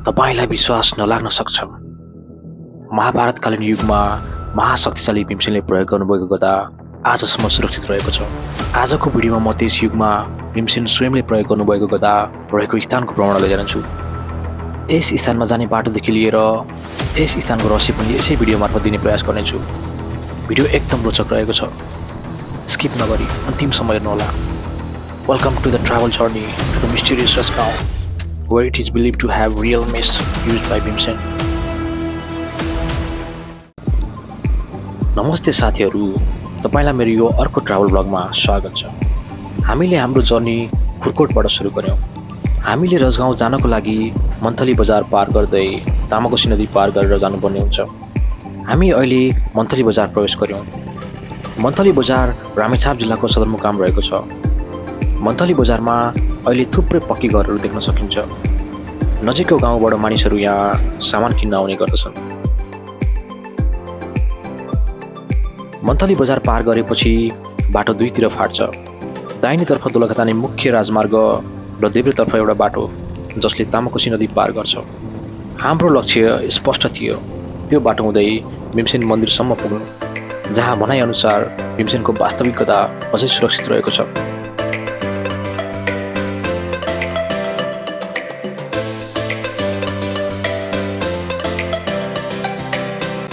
तपाईलाई विश्वास नलाग्न सक्छ। महाभारतकालीन युगमा महाशक्तिशाली भीमसेनले प्रयोग गर्नुभएको गदा आजसम्म सुरक्षित रहेको छ। आजको भिडियोमा म त्यस युगमा भीमसेन स्वयंले प्रयोग गर्नुभएको गदा रहेको स्थानको भ्रमण लैजान्छु। यस स्थानमा जाने बाटोदेखि लिएर यस स्थानको रहस्य पनि यसै भिडियो मार्फत दिने प्रयास गर्नेछु। भिडियो एकदम रोचक रहेको छ, स्किप नगरी अन्तिमसम्म हेर्नुहोला। Welcome to the travel journey to the mysterious Rasgaon, where it is believed to have real myths used by Bhimsen. नमस्ते साथीहरू, तपाईलाई मेरो यो अर्को ट्राभल ब्लगमा स्वागत छ। हामीले हाम्रो जर्नी खुरकोटबाट सुरु गर्यौं। हामीले रजगाउँ जानको लागि मन्थली बजार पार गर्दै तामाकोशी नदी पार गरेर जानुपर्ने हुन्छ। हामी अहिले मन्थली बजार प्रवेश गर्यौं। मन्थली बजार रामेछाप जिल्लाको सदरमुकाम रहेको छ। मन्थली बजारमा अहिले थुप्रै पक्की घरहरू देख्न सकिन्छ। नजिकको गाउँबाट मानिसहरू यहाँ सामान किन्न आउने गर्दछन्। मन्थली बजार पार गरेपछि बाटो दुईतिर फाट्छ। दाहिनेतर्फ दोलखा जाने मुख्य राजमार्ग र देब्रेतर्फ एउटा बाटो जसले तामाकोशी नदी पार गर्छ। हाम्रो लक्ष्य स्पष्ट थियो, त्यो बाटो हुँदै भीमसेन मन्दिरसम्म पुग्नु, जहाँ भनाइअनुसार भीमसेनको वास्तविक गदा अझै सुरक्षित रहेको छ।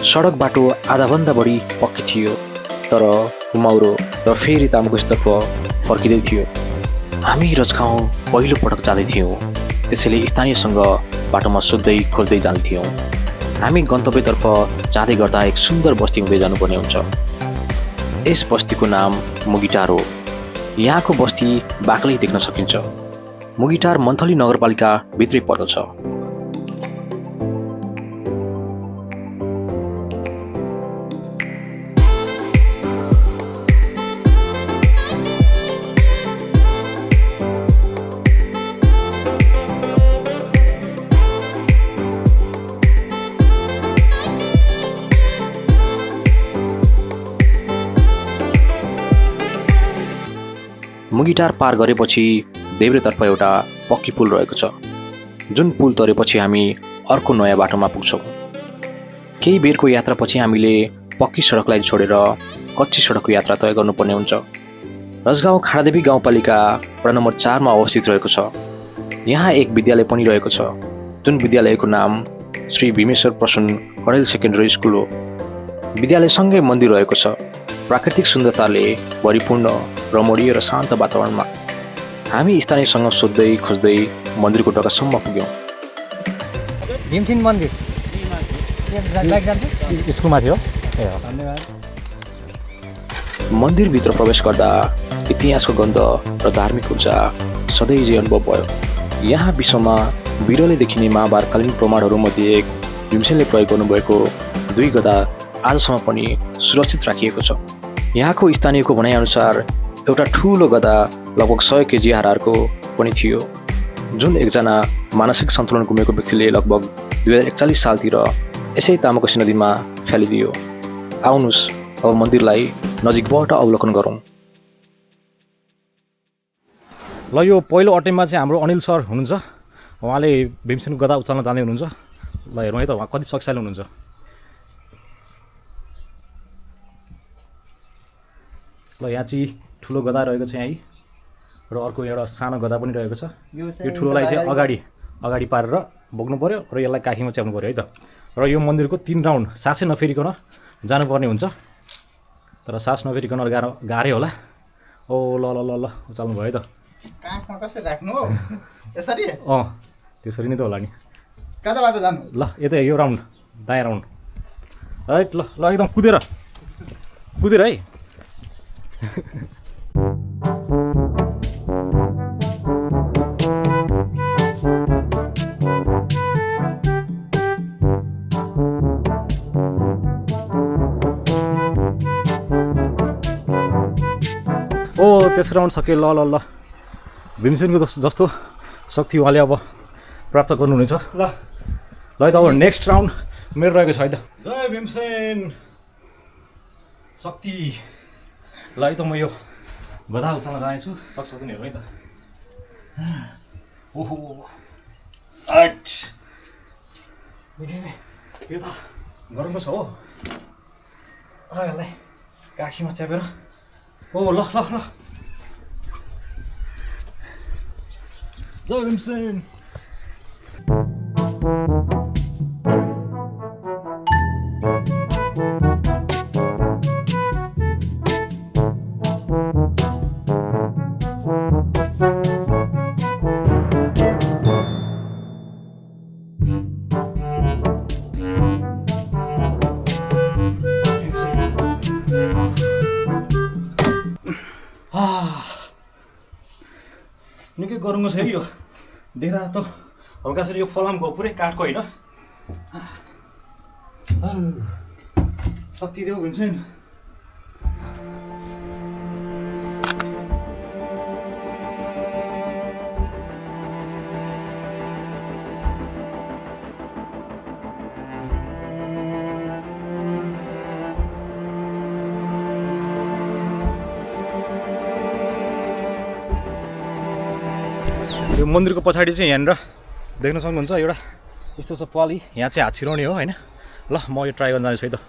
सडक बाटो आधाभन्दा बढी पक्की थियो, तर घुमाउरो र फेरि तामाकोशीतर्फ फर्किँदै थियो। हामी रजगाउँ पहिलो पटक जाँदै थियौँ, त्यसैले स्थानीयसँग बाटोमा सोध्दै खोज्दै जान्थ्यौँ। हामी गन्तव्यतर्फ जाँदै गर्दा एक सुन्दर बस्ती हुँदै जानुपर्ने हुन्छ। यस बस्तीको नाम मुगिटार हो। यहाँको बस्ती बाक्लै देख्न सकिन्छ। मुगिटार मन्थली नगरपालिका भित्रै पर्दछ। मुगिटार पार गरेपछि देब्रेतर्फ एउटा पक्की पुल रहेको छ, जुन पुल तरेपछि हामी अर्को नयाँ बाटोमा पुग्छौँ। केही बेरको यात्रापछि हामीले पक्की सडकलाई छोडेर कच्ची सडकको यात्रा तय गर्नुपर्ने हुन्छ। रजगाउँ खाडादेवी गाउँपालिका वडा नम्बर 4 मा अवस्थित रहेको छ। यहाँ एक विद्यालय पनि रहेको छ, जुन विद्यालयको नाम श्री भीमेश्वर प्रसन्न कडेल सेकेन्डरी स्कुल हो। विद्यालयसँगै मन्दिर रहेको छ। प्राकृतिक सुन्दरताले भरिपूर्ण रमणीय र शान्त वातावरणमा हामी स्थानीयसँग सोध्दै खोज्दै मन्दिरको ढोकासम्म पुग्यौँ। भीमसेन मन्दिर स्कुलमा थियो। मन्दिरभित्र प्रवेश गर्दा इतिहासको गन्ध र धार्मिक ऊर्जा सधैँ अनुभव भयो। यहाँ विश्वमा बिरलै देखिने महाभारतकालीन प्रमाणहरूमध्ये एक भीमसेनले प्रयोग गर्नुभएको दुई गदा आजसम्म पनि सुरक्षित राखिएको छ। यहाँको स्थानीयको भनाइअनुसार एउटा ठुलो गदा लगभग 100 केजी हारारको पनि थियो, जुन एकजना मानसिक सन्तुलन गुमेको व्यक्तिले लगभग 2041 सालतिर यसै तामाकोशी नदीमा फ्यालिदियो। आउनुहोस् अब मन्दिरलाई नजिकबाट अवलोकन गरौँ। ल यो पहिलो अटेम्पमा चाहिँ हाम्रो अनिल सर हुनुहुन्छ। उहाँले भीमसेनको गदा उचाल्न जाँदै हुनुहुन्छ। ल हेरौँ है त उहाँ कति शक्तिशाली हुनुहुन्छ। ल यहाँ चाहिँ ठुलो गदा रहेको छ यहीँ, र अर्को एउटा सानो गदा पनि रहेको छ। यो ठुलोलाई चाहिँ अगाडि पारेर बोक्नु पऱ्यो र यसलाई काखीमा च्याप्नु पऱ्यो है त। र यो मन्दिरको 3 राउन्ड सासै नफेरिकन जानुपर्ने हुन्छ, तर सास नफेरिकन गाह्रै होला। ओ ल ल ल ल उचाल्नु भयो है त। काखमा कसरी राख्नु हो यसरी? त्यसरी नै त होला नि। कता बाटो जानु? ल यता यो राउन्ड दायाँ राउन्ड राइट। ल ल एकदम कुदेर है। तेस्रो राउन्ड सक्यो। ल ल ल भीमसेनको जस्तो शक्ति उहाँले अब प्राप्त गर्नुहुनेछ। ल है त अब नेक्स्ट राउन्ड मेरो रहेको छ है त। जय भीमसेन शक्ति। ल है त म यो गदा उचाल्न जानेछु। सक्छ नि हेरौँ है त। ओहो यो त गरमको छ हो र यसलाई काखीमा च्यापेर ओ ल ल ल जय भीमसेन निकै गरमको छ है यो देख्दा जस्तो हल्का छ यो फलामको पुरै काठको होइन शक्ति देऊ भीमसेन यो मन्दिरको पछाडि चाहिँ यहाँनिर देख्न सक्नुहुन्छ एउटा यस्तो छ पाली यहाँ चाहिँ हात छिराउने हो होइन ल म यो ट्राई गर्न जानेछु है त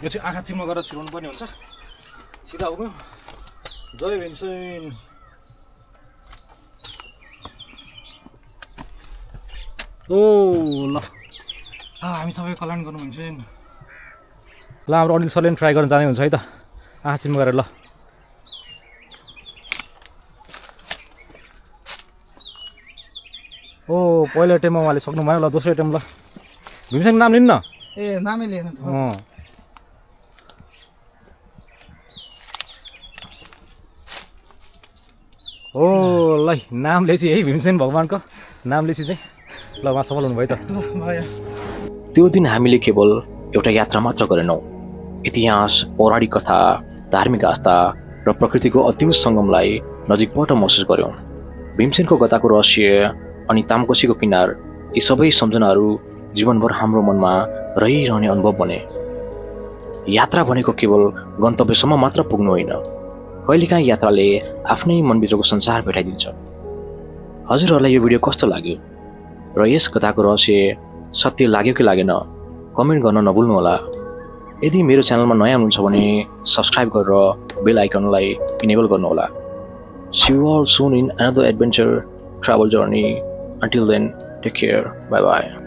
यो चाहिँ आँखा चिम्लो गरेर छिराउनु पर्ने हुन्छ सिधा उग्यो जय भीमसेन ओ ल हामी सबै कल्याण गर्नु भीमसेन ल हाम्रो अनिल सरले पनि ट्राई गर्न जाने हुन्छ है त आँखा चिम्लो गरेर ल ओ पहिलो एटेममा उहाँले सक्नु भयो ल दोस्रो एटेम ल भीमसेनको नाम लिनु न ए नामै लिएन त हो ल नाम लेसी है भीमसेन भगवान्को नाम लेसी चाहिँ ल उहाँ सफल हुनुभयो त भयो त्यो दिन हामीले केवल एउटा यात्रा मात्र गरेनौँ इतिहास पौराणिक कथा धार्मिक आस्था र प्रकृतिको अद्भुत सङ्गमलाई नजिकबाट महसुस गऱ्यौँ भीमसेनको गदाको रहस्य अनि तामकोसीको किनार यी सबै सम्झनाहरू जीवनभर हाम्रो मनमा रहिरहने अनुभव बने यात्रा भनेको केवल गन्तव्यसम्म मात्र पुग्नु होइन कहिलेकाहीँ यात्राले आफ्नै मनभित्रको संसार भेटाइदिन्छ हजुरहरूलाई यो भिडियो कस्तो लाग्यो र यस कथाको रहस्य सत्य लाग्यो कि लागेन कमेन्ट गर्न नभुल्नुहोला यदि मेरो च्यानलमा नयाँ हुनुहुन्छ भने सब्सक्राइब गरेर बेल आइकनलाई इनेबल गर्नुहोला See you all soon in another adventure travel journey. Until then, take care. Bye bye.